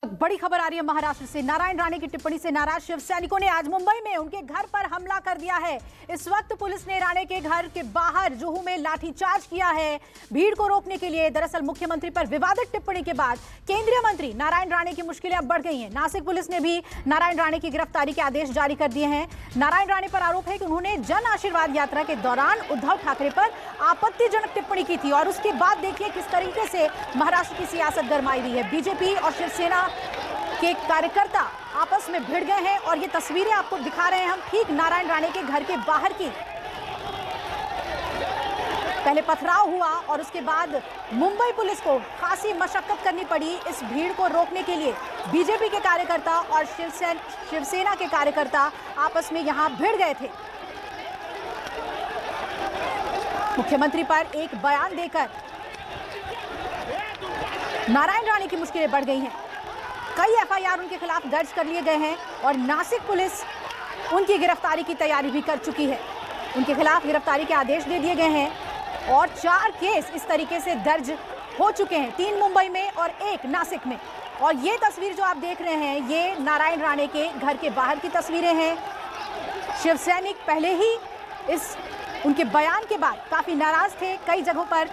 बड़ी खबर आ रही है महाराष्ट्र से। नारायण राणे की टिप्पणी से नाराज शिव सैनिकों ने आज मुंबई में उनके घर पर हमला कर दिया है। इस वक्त पुलिस ने राणे के घर के बाहर जुहू में लाठीचार्ज किया है भीड़ को रोकने के लिए। दरअसल मुख्यमंत्री पर विवादित टिप्पणी के बाद केंद्रीय मंत्री नारायण राणे की मुश्किलें अब बढ़ गई हैं। नासिक पुलिस ने भी नारायण राणे की गिरफ्तारी के आदेश जारी कर दिए हैं। नारायण राणे पर आरोप है कि उन्होंने जन आशीर्वाद यात्रा के दौरान उद्धव ठाकरे पर आपत्तिजनक टिप्पणी की थी और उसके बाद देखिए किस तरीके से महाराष्ट्र की सियासत गरमाई हुई है। बीजेपी और शिवसेना के कार्यकर्ता आपस में भिड़ गए हैं और ये तस्वीरें आपको दिखा रहे हैं हम ठीक नारायण राणे के घर के बाहर की। पहले पथराव हुआ और उसके बाद मुंबई पुलिस को खासी मशक्कत करनी पड़ी इस भीड़ को रोकने के लिए। बीजेपी के कार्यकर्ता और शिवसेना के कार्यकर्ता आपस में यहां भिड़ गए थे। मुख्यमंत्री पर एक बयान देकर नारायण राणे की मुश्किलें बढ़ गई हैं। कई एफआईआर उनके खिलाफ दर्ज कर लिए गए हैं और नासिक पुलिस उनकी गिरफ्तारी की तैयारी भी कर चुकी है। उनके खिलाफ गिरफ्तारी के आदेश दे दिए गए हैं और 4 केस इस तरीके से दर्ज हो चुके हैं, 3 मुंबई में और 1 नासिक में। और ये तस्वीर जो आप देख रहे हैं ये नारायण राणे के घर के बाहर की तस्वीरें हैं। शिव सैनिक पहले ही इस उनके बयान के बाद काफी नाराज थे। कई जगहों पर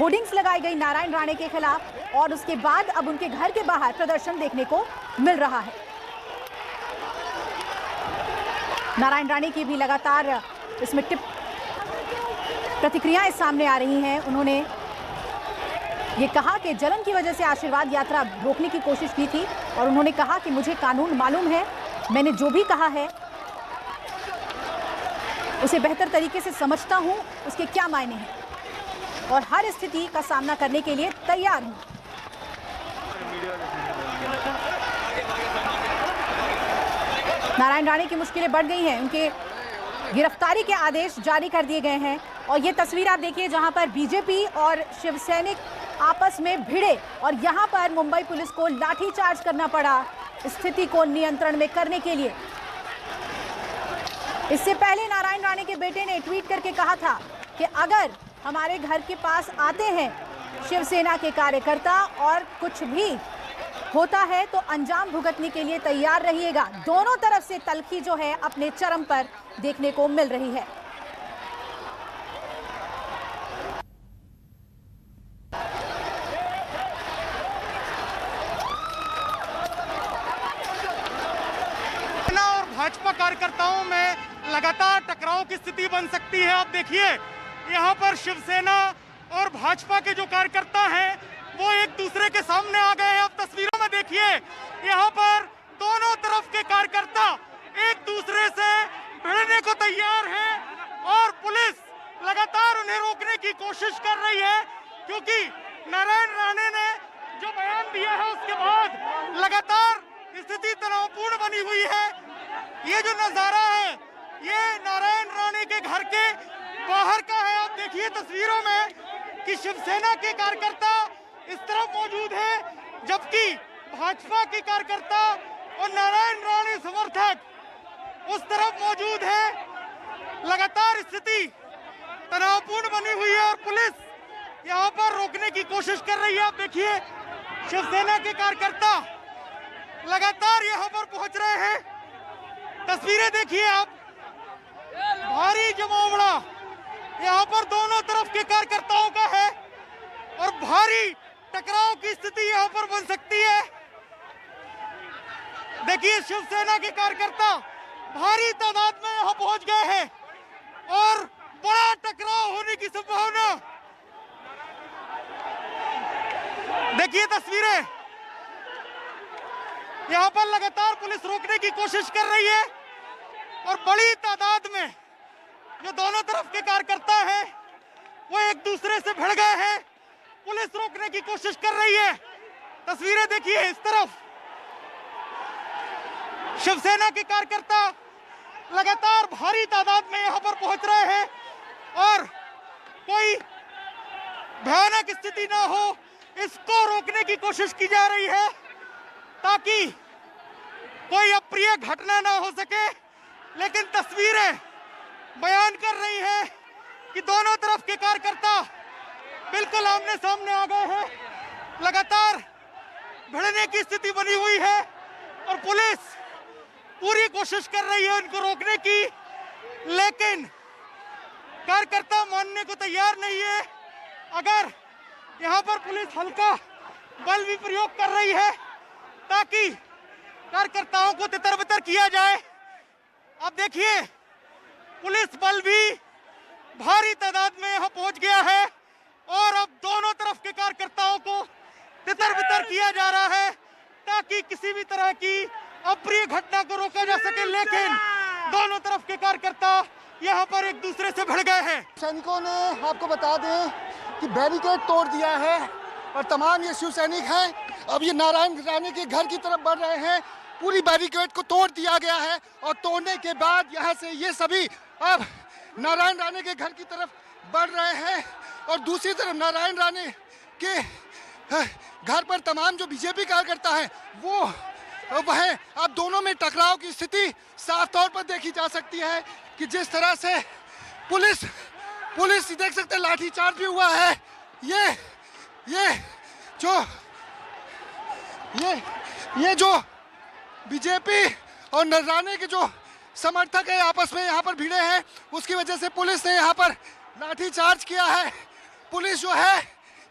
होर्डिंग्स लगाई गई नारायण राणे के खिलाफ और उसके बाद अब उनके घर के बाहर प्रदर्शन देखने को मिल रहा है। नारायण राणे की भी लगातार इसमें प्रतिक्रियाएं सामने आ रही हैं। उन्होंने ये कहा कि जलन की वजह से आशीर्वाद यात्रा रोकने की कोशिश की थी और उन्होंने कहा कि मुझे कानून मालूम है, मैंने जो भी कहा है उसे बेहतर तरीके से समझता हूं, उसके क्या मायने हैं और हर स्थिति का सामना करने के लिए तैयार हूं। नारायण राणे की मुश्किलें बढ़ गई हैं। उनके गिरफ्तारी के आदेश जारी कर दिए गए हैं और ये तस्वीर आप देखिए जहां पर बीजेपी और शिव सैनिक आपस में भिड़े और यहां पर मुंबई पुलिस को लाठीचार्ज करना पड़ा स्थिति को नियंत्रण में करने के लिए। इससे पहले नारायण राणे के बेटे ने ट्वीट करके कहा था कि अगर हमारे घर के पास आते हैं शिवसेना के कार्यकर्ता और कुछ भी होता है तो अंजाम भुगतने के लिए तैयार रहिएगा। दोनों तरफ से तल्खी जो है अपने चरम पर देखने को मिल रही है। और भाजपा कार्यकर्ताओं में लगातार टकराव की स्थिति बन सकती है। आप देखिए यहाँ पर शिवसेना और भाजपा के जो कार्यकर्ता हैं वो एक दूसरे के सामने आ गए हैं। आप तस्वीरों में देखिए यहाँ पर दोनों तरफ के कार्यकर्ता एक दूसरे से भिड़ने को तैयार हैं और पुलिस लगातार उन्हें रोकने की कोशिश कर रही है क्योंकि नारायण राणे ने जो बयान दिया है उसके बाद लगातार स्थिति तनावपूर्ण बनी हुई है। ये जो नजारा है ये नारायण राणे के घर के बाहर का है। आप देखिए तस्वीरों में कि शिवसेना के कार्यकर्ता इस तरफ मौजूद है जबकि भाजपा के कार्यकर्ता और नारायण राणे समर्थक उस तरफ मौजूद है। लगातार स्थिति तनावपूर्ण बनी हुई है और पुलिस यहाँ पर रोकने की कोशिश कर रही है। आप देखिए शिवसेना के कार्यकर्ता लगातार यहाँ पर पहुंच रहे हैं। तस्वीरें देखिए आप, भारी जमावड़ा यहाँ पर दोनों तरफ के कार्यकर्ताओं का है और भारी टकराव की स्थिति यहाँ पर बन सकती है। देखिए शिवसेना के कार्यकर्ता भारी तादाद में यहाँ पहुंच गए हैं और बड़ा टकराव होने की संभावना। देखिए तस्वीरें, यहाँ पर लगातार पुलिस रोकने की कोशिश कर रही है और बड़ी तादाद में जो दोनों तरफ के कार्यकर्ता हैं वो एक दूसरे से भिड़ गए हैं। पुलिस रोकने की कोशिश कर रही है। तस्वीरें देखिए इस तरफ शिवसेना के कार्यकर्ता लगातार भारी तादाद में यहां पर पहुंच रहे हैं और कोई भयानक स्थिति ना हो इसको रोकने की कोशिश की जा रही है ताकि कोई अप्रिय घटना ना हो सके। लेकिन तस्वीरें बयान कर रही है कि दोनों तरफ के कार्यकर्ता बिल्कुल आमने सामने आ गए हैं। लगातार भिड़ने की स्थिति बनी हुई है और पुलिस पूरी कोशिश कर रही है इनको रोकने की, लेकिन कार्यकर्ता मानने को तैयार नहीं है। अगर यहाँ पर पुलिस हल्का बल भी प्रयोग कर रही है ताकि कार्यकर्ताओं को तितर-बितर किया जाए। अब देखिए पुलिस बल भी भारी तादाद में यहाँ पहुंच गया है और अब दोनों तरफ के कार्यकर्ताओं को तितर-बितर किया जा रहा है ताकि किसी भी तरह की अप्रिय घटना को रोका जा सके, लेकिन दोनों तरफ के कार्यकर्ता यहाँ पर एक दूसरे से भिड़ गए हैं। सैनिकों ने, आपको बता दें कि बैरिकेड तोड़ दिया है और तमाम ये शिव सैनिक हैं अब ये नारायण राणे के घर की तरफ बढ़ रहे हैं। पूरी बैरिकेड को तोड़ दिया गया है और तोड़ने के बाद यहाँ से ये सभी अब नारायण राणे के घर की तरफ बढ़ रहे हैं और दूसरी तरफ नारायण राणे के घर पर तमाम जो बीजेपी कार्यकर्ता हैं वो वह अब दोनों में टकराव की स्थिति साफ तौर पर देखी जा सकती है कि जिस तरह से पुलिस देख सकते हैं लाठीचार्ज भी हुआ है। ये जो बीजेपी और राणे के जो समर्थक है आपस में यहाँ पर भिड़े हैं, उसकी वजह से पुलिस ने यहाँ पर लाठीचार्ज किया है। पुलिस जो है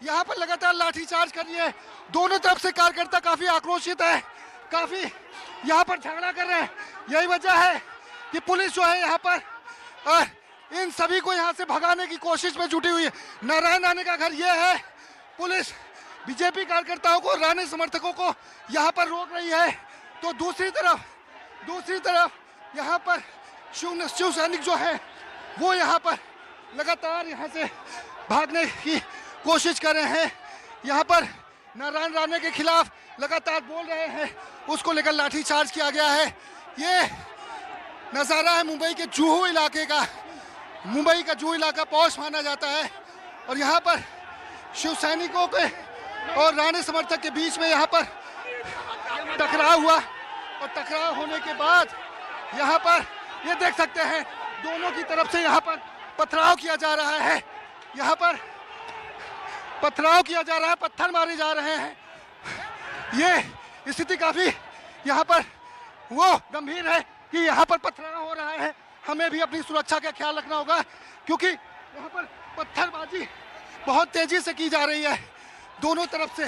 यहाँ पर लगातार लाठीचार्ज कर रही है। दोनों तरफ से कार्यकर्ता काफी आक्रोशित है, काफी यहाँ पर झगड़ा कर रहे हैं। यही वजह है कि पुलिस जो है यहाँ पर इन सभी को यहाँ से भगाने की कोशिश में जुटी हुई है। नारायण राणे का घर ये है। पुलिस बीजेपी कार्यकर्ताओं को, राणे समर्थकों को यहाँ पर रोक रही है, तो दूसरी तरफ यहाँ पर शिव सैनिक जो है वो यहाँ पर लगातार यहाँ से भागने की कोशिश कर रहे हैं। यहाँ पर नारायण राणे के खिलाफ लगातार बोल रहे हैं, उसको लेकर लाठीचार्ज किया गया है। ये नज़ारा है मुंबई के जुहू इलाके का। मुंबई का जुहू इलाका पॉश माना जाता है और यहाँ पर शिव सैनिकों के और राणे समर्थक के बीच में यहाँ पर टकराव हुआ और टकराव होने के बाद यहाँ पर ये देख सकते हैं दोनों की तरफ से यहाँ पर पथराव किया जा रहा है। यहाँ पर पथराव किया जा रहा है, पत्थर मारे जा रहे हैं। ये स्थिति काफी यहाँ पर वो गंभीर है कि यहाँ पर पथराव हो रहा है। हमें भी अपनी सुरक्षा का ख्याल रखना होगा क्योंकि यहाँ पर पत्थरबाजी बहुत तेजी से की जा रही है। दोनों तरफ से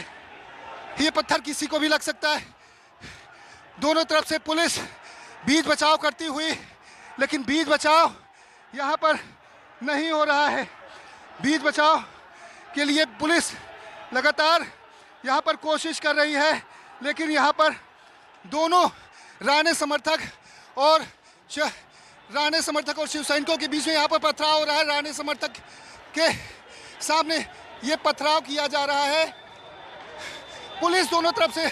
ये पत्थर किसी को भी लग सकता है। दोनों तरफ से पुलिस बीच बचाव करती हुई, लेकिन बीच बचाव यहाँ पर नहीं हो रहा है। बीच बचाव के लिए पुलिस लगातार यहाँ पर कोशिश कर रही है, लेकिन यहाँ पर दोनों राणे समर्थक और शिव सैनिकों के बीच में यहाँ पर पथराव हो रहा है। राणे समर्थक के सामने ये पथराव किया जा रहा है। पुलिस दोनों तरफ से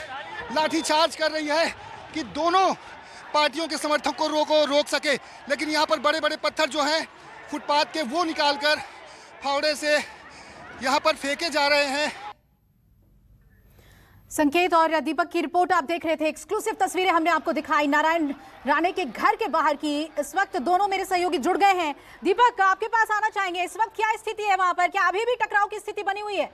लाठीचार्ज कर रही है कि दोनों पार्टियों के समर्थकों को रोक सके, लेकिन यहाँ पर बड़े बड़े पत्थर जो हैं फुटपाथ के वो निकालकर फावड़े से यहाँ पर फेंके जा रहे हैं। संकेत और दीपक की रिपोर्ट आप देख रहे थे। एक्सक्लूसिव तस्वीरें हमने आपको दिखाई नारायण राणे के घर के बाहर की। इस वक्त दोनों मेरे सहयोगी जुड़ गए हैं। दीपक, आपके पास आना चाहेंगे, इस वक्त क्या स्थिति है वहां पर? क्या अभी भी टकराव की स्थिति बनी हुई है?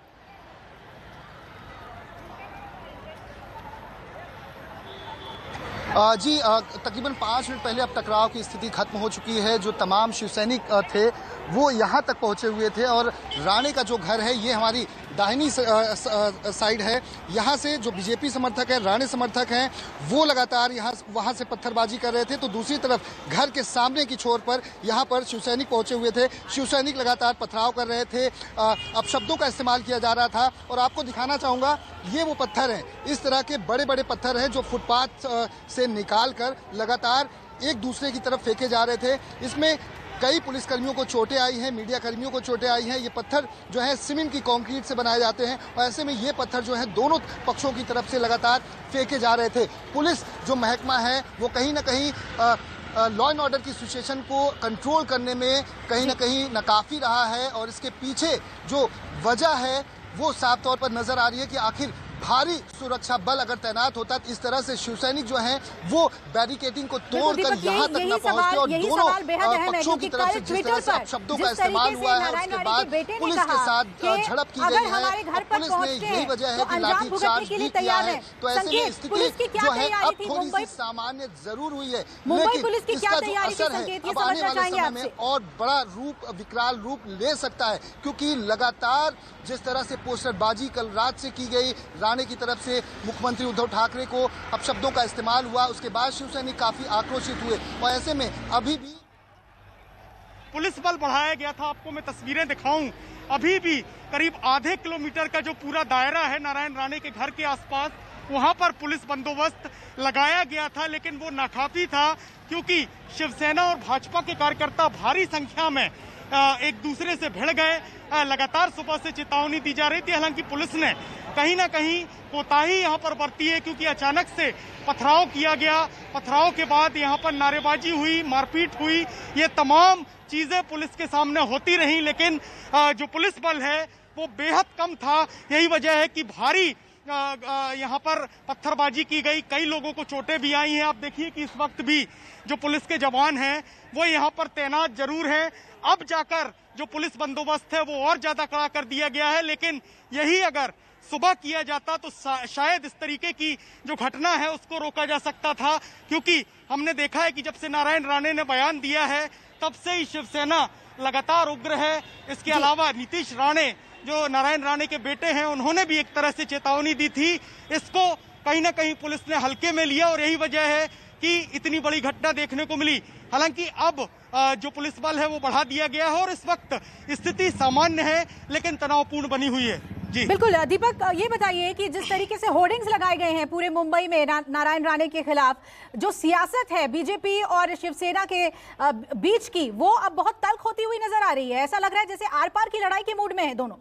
जी तकरीबन 5 मिनट पहले अब टकराव की स्थिति खत्म हो चुकी है। जो तमाम शिव सैनिक थे वो यहाँ तक पहुँचे हुए थे और राणे का जो घर है ये हमारी दाहिनी साइड है। यहाँ से जो बीजेपी समर्थक है, राणे समर्थक हैं, वो लगातार वहाँ से पत्थरबाजी कर रहे थे, तो दूसरी तरफ घर के सामने की छोर पर यहाँ पर शिव सैनिक पहुँचे हुए थे। शिव सैनिक लगातार पथराव कर रहे थे, अब शब्दों का इस्तेमाल किया जा रहा था। और आपको दिखाना चाहूँगा, ये वो पत्थर हैं, इस तरह के बड़े बड़े पत्थर हैं जो फुटपाथ से निकाल कर लगातार एक दूसरे की तरफ फेंके जा रहे थे। इसमें कई पुलिसकर्मियों को चोटें आई हैं, मीडिया कर्मियों को चोटें आई हैं। ये पत्थर जो है सीमेंट की कंक्रीट से बनाए जाते हैं और ऐसे में ये पत्थर जो है दोनों पक्षों की तरफ से लगातार फेंके जा रहे थे। पुलिस जो महकमा है वो कहीं ना कहीं लॉ एंड ऑर्डर की सिचुएशन को कंट्रोल करने में कहीं ना कहीं नाकाफी रहा है और इसके पीछे जो वजह है वो साफ तौर पर नजर आ रही है कि आखिर भारी सुरक्षा बल अगर तैनात होता तो इस तरह से शिवसैनिक जो हैं वो बैरिकेडिंग को तोड़कर यहाँ तक न पहुंचते। और दोनों पक्षों की तरफ से जिस तरह से अपशब्दों का इस्तेमाल हुआ है, उसके बाद पुलिस के साथ झड़प की गई है और पुलिस ने यही वजह है कि लाठीचार्ज भी किया है। तो ऐसे में स्थिति जो है अब थोड़ी सी सामान्य जरूर हुई है, लेकिन इसका जो असर है अब आने वाले समय में और बड़ा रूप विकराल रूप ले सकता है, क्योंकि लगातार जिस तरह से पोस्टरबाजी कल रात से की गई, राणे की तरफ से मुख्यमंत्री उद्धव ठाकरे को अपशब्दों का इस्तेमाल हुआ, उसके बाद शिवसैनिक काफी आक्रोशित हुए और ऐसे में अभी भी पुलिस बल बढ़ाया गया था। आपको मैं तस्वीरें दिखाऊं, अभी भी करीब आधे किलोमीटर का जो पूरा दायरा है नारायण राणे के घर के आसपास, वहां पर पुलिस बंदोबस्त लगाया गया था, लेकिन वो नाकाफी था क्योंकि शिवसेना और भाजपा के कार्यकर्ता भारी संख्या में एक दूसरे से भिड़ गए। लगातार सुबह से चेतावनी दी जा रही थी, हालांकि पुलिस ने कहीं ना कहीं कोताही यहाँ पर बरती है, क्योंकि अचानक से पथराव किया गया। पथराव के बाद यहाँ पर नारेबाजी हुई, मारपीट हुई, ये तमाम चीजें पुलिस के सामने होती रही, लेकिन जो पुलिस बल है वो बेहद कम था। यही वजह है कि भारी यहाँ पर पत्थरबाजी की गई, कई लोगों को चोटें भी आई हैं। आप देखिए कि इस वक्त भी जो पुलिस के जवान हैं वो यहाँ पर तैनात जरूर हैं। अब जाकर जो पुलिस बंदोबस्त है वो और ज्यादा कड़ा कर दिया गया है, लेकिन यही अगर सुबह किया जाता तो शायद इस तरीके की जो घटना है उसको रोका जा सकता था, क्योंकि हमने देखा है कि जब से नारायण राणे ने बयान दिया है तब से ही शिवसेना लगातार उग्र है। इसके अलावा नीतीश राणे जो नारायण राणे के बेटे हैं, उन्होंने भी एक तरह से चेतावनी दी थी। इसको कहीं ना कहीं पुलिस ने हल्के में लिया और यही वजह है कि इतनी बड़ी घटना देखने को मिली। हालांकि अब जो पुलिस बल है वो बढ़ा दिया गया है और इस वक्त स्थिति सामान्य है, लेकिन तनावपूर्ण बनी हुई है। जी बिल्कुल दीपक, ये बताइए कि जिस तरीके से होर्डिंग्स लगाए गए हैं पूरे मुंबई में नारायण राणे के खिलाफ, जो सियासत है बीजेपी और शिवसेना के बीच की, वो अब बहुत तल्ख होती हुई नजर आ रही है। ऐसा लग रहा है जैसे आर पार की लड़ाई के मूड में है दोनों।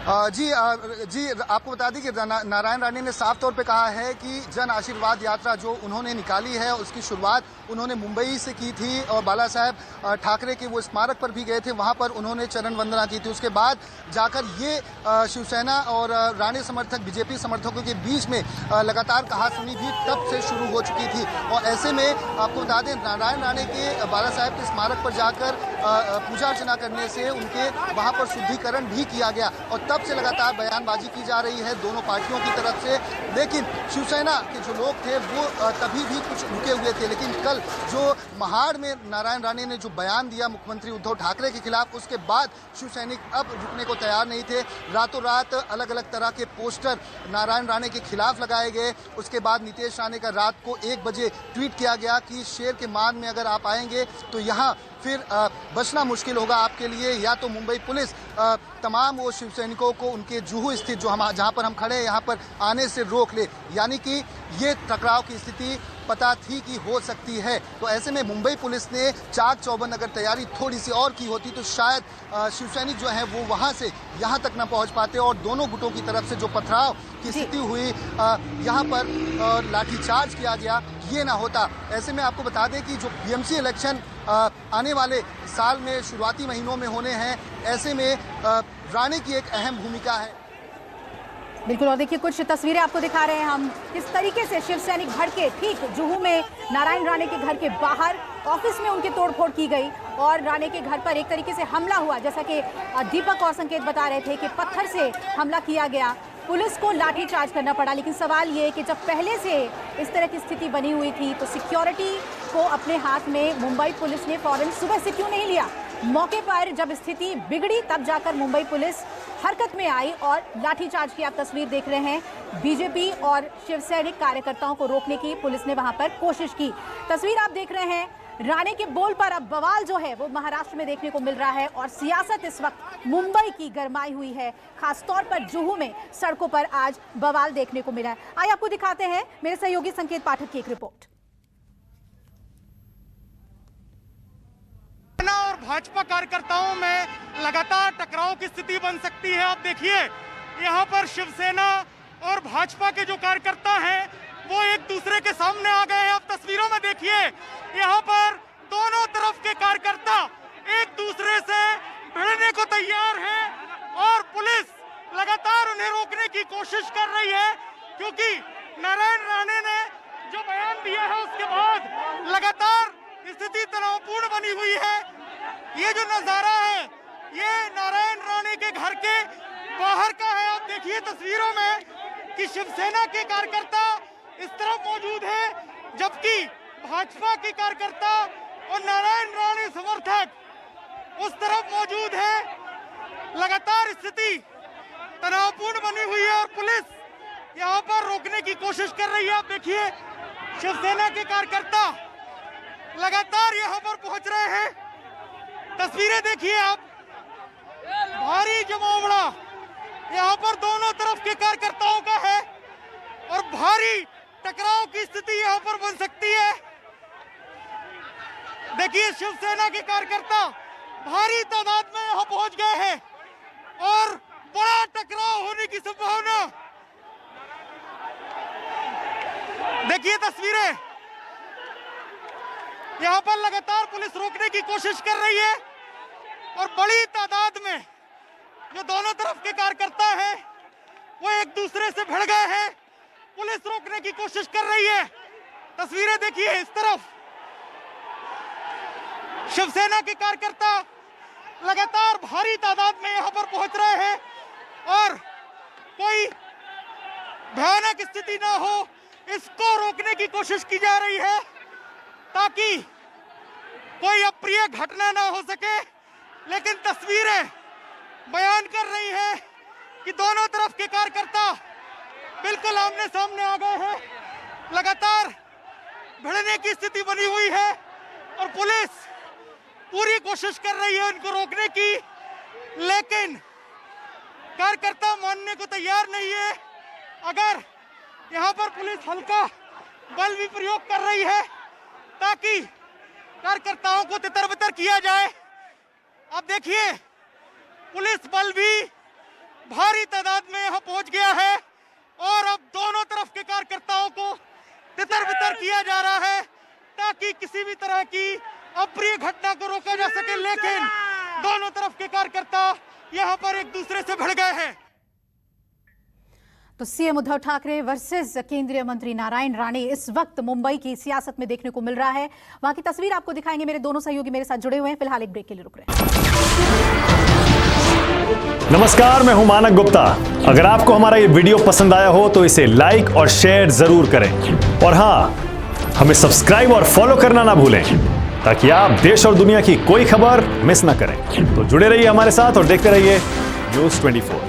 जी आपको बता दें कि नारायण राणे ने साफ तौर पे कहा है कि जन आशीर्वाद यात्रा जो उन्होंने निकाली है उसकी शुरुआत उन्होंने मुंबई से की थी और बाला साहेब ठाकरे के वो स्मारक पर भी गए थे, वहां पर उन्होंने चरण वंदना की थी। उसके बाद जाकर ये शिवसेना और राणे समर्थक बीजेपी समर्थकों के बीच में लगातार कहासुनी भी तब से शुरू हो चुकी थी। और ऐसे में आपको बता दें नारायण राणे के बाला साहेब के स्मारक पर जाकर पूजा अर्चना करने से उनके वहां पर शुद्धिकरण भी किया गया और तब से लगातार बयानबाजी की जा रही है दोनों पार्टियों की तरफ से। लेकिन शिवसेना के जो लोग थे वो तभी भी कुछ रुके हुए थे, लेकिन कल जो महाड़ में नारायण राणे ने जो बयान दिया मुख्यमंत्री उद्धव ठाकरे के खिलाफ, उसके बाद शिवसैनिक अब रुकने को तैयार नहीं थे। रातों रात अलग अलग तरह के पोस्टर नारायण राणे के खिलाफ लगाए गए। उसके बाद नीतीश राणे का रात को 1 बजे ट्वीट किया गया कि शेर के मान में अगर आप आएंगे तो यहाँ फिर बचना मुश्किल होगा आपके लिए, या तो मुंबई पुलिस तमाम वो शिवसैनिकों को उनके जुहू स्थित जो हम जहाँ पर हम खड़े हैं यहाँ पर आने से रोक ले। यानी कि ये टकराव की स्थिति पता थी कि हो सकती है। तो ऐसे में मुंबई पुलिस ने चाक चौबंद अगर तैयारी थोड़ी सी और की होती तो शायद शिवसैनिक जो है वो वहाँ से यहाँ तक न पहुँच पाते और दोनों गुटों की तरफ से जो पथराव की स्थिति हुई, यहाँ पर लाठीचार्ज किया गया, ये ना होता। ऐसे में आपको बता दें कि जो बीएमसी इलेक्शन आने वाले साल में शुरुआती महीनों में होने हैं, ऐसे में राणे की एक अहम भूमिका है। बिल्कुल, और देखिए कुछ तस्वीरें आपको दिखा रहे हैं हम, किस तरीके से शिवसैनिक भड़के ठीक जुहू में नारायण राणे के घर के बाहर ऑफिस में उनके तोड़फोड़ की गई और राणे के घर पर एक तरीके से हमला हुआ। जैसा कि दीपक और संकेत बता रहे थे कि पत्थर से हमला किया गया, पुलिस को लाठीचार्ज करना पड़ा। लेकिन सवाल ये है कि जब पहले से इस तरह की स्थिति बनी हुई थी तो सिक्योरिटी को अपने हाथ में मुंबई पुलिस ने फौरन सुबह से क्यों नहीं लिया? मौके पर जब स्थिति बिगड़ी तब जाकर मुंबई पुलिस हरकत में आई और लाठीचार्ज की आप तस्वीर देख रहे हैं। बीजेपी और शिवसैनिक कार्यकर्ताओं को रोकने की पुलिस ने वहां पर कोशिश की। तस्वीर आप देख रहे हैं, राणे के बोल पर अब बवाल जो है वो महाराष्ट्र में देखने को मिल रहा है और सियासत इस वक्त मुंबई की गरमाई हुई है। खासतौर पर जुहू में सड़कों पर आज बवाल देखने को मिला है। आइए आपको दिखाते हैं मेरे सहयोगी संकेत पाठक की एक रिपोर्ट। और भाजपा कार्यकर्ताओं में लगातार टकराव की स्थिति बन सकती है। आप देखिए यहाँ पर शिवसेना और भाजपा के जो कार्यकर्ता हैं वो एक दूसरे के सामने आ गए हैं। आप तस्वीरों में देखिए यहाँ पर दोनों तरफ के कार्यकर्ता एक दूसरे से भिड़ने को तैयार है और पुलिस लगातार उन्हें रोकने की कोशिश कर रही है, क्योंकि नारायण राणे ने जो बयान दिया है उसके बाद लगातार स्थिति तनावपूर्ण बनी हुई है। ये जो नजारा है ये नारायण राणे के घर के बाहर का है। आप देखिए तस्वीरों में कि शिवसेना के कार्यकर्ता इस तरफ मौजूद है, जबकि भाजपा के कार्यकर्ता और नारायण राणे समर्थक उस तरफ मौजूद है। लगातार स्थिति तनावपूर्ण बनी हुई है और पुलिस यहाँ पर रोकने की कोशिश कर रही है। आप देखिए शिवसेना के कार्यकर्ता लगातार यहाँ पर पहुंच रहे हैं। तस्वीरें देखिए आप, भारी जमावड़ा यहाँ पर दोनों तरफ के कार्यकर्ताओं का है और भारी टकराव की स्थिति यहाँ पर बन सकती है। देखिए शिवसेना के कार्यकर्ता भारी तादाद में यहाँ पहुंच गए हैं और बड़ा टकराव होने की संभावना। देखिए तस्वीरें, यहाँ पर लगातार पुलिस रोकने की कोशिश कर रही है और बड़ी तादाद में जो दोनों तरफ के कार्यकर्ता हैं वो एक दूसरे से भिड़ गए हैं। पुलिस रोकने की कोशिश कर रही है। तस्वीरें देखिए, इस तरफ शिवसेना के कार्यकर्ता लगातार भारी तादाद में यहाँ पर पहुंच रहे हैं और कोई भयानक स्थिति ना हो इसको रोकने की कोशिश की जा रही है, ताकि कोई अप्रिय घटना ना हो सके। लेकिन तस्वीरें बयान कर रही है कि दोनों तरफ के कार्यकर्ता बिल्कुल आमने सामने आ गए हैं। लगातार भिड़ने की स्थिति बनी हुई है और पुलिस पूरी कोशिश कर रही है उनको रोकने की, लेकिन कार्यकर्ता मानने को तैयार नहीं है। अगर यहाँ पर पुलिस हल्का बल भी प्रयोग कर रही है ताकि कार्यकर्ताओं को तितर-बितर किया जाए। अब देखिए पुलिस बल भी भारी तादाद में यहाँ पहुंच गया है और अब दोनों तरफ के कार्यकर्ताओं को तितर-बितर किया जा रहा है ताकि किसी भी तरह की अप्रिय घटना को रोका जा सके। लेकिन दोनों तरफ के कार्यकर्ता यहाँ पर एक दूसरे से भिड़ गए हैं। तो सीएम उद्धव ठाकरे वर्सेस केंद्रीय मंत्री नारायण राणे इस वक्त मुंबई की सियासत में देखने को मिल रहा है। वहां की तस्वीर आपको दिखाएंगे। मेरे दोनों सहयोगी मेरे साथ जुड़े हुए हैं। फिलहाल एक ब्रेक के लिए रुक रहे हैं। नमस्कार, मैं हूं मानक गुप्ता। अगर आपको हमारा ये वीडियो पसंद आया हो तो इसे लाइक और शेयर जरूर करें और हां, हमें सब्सक्राइब और फॉलो करना ना भूलें ताकि आप देश और दुनिया की कोई खबर मिस ना करें। तो जुड़े रहिए हमारे साथ और देखते रहिए न्यूज़ 24।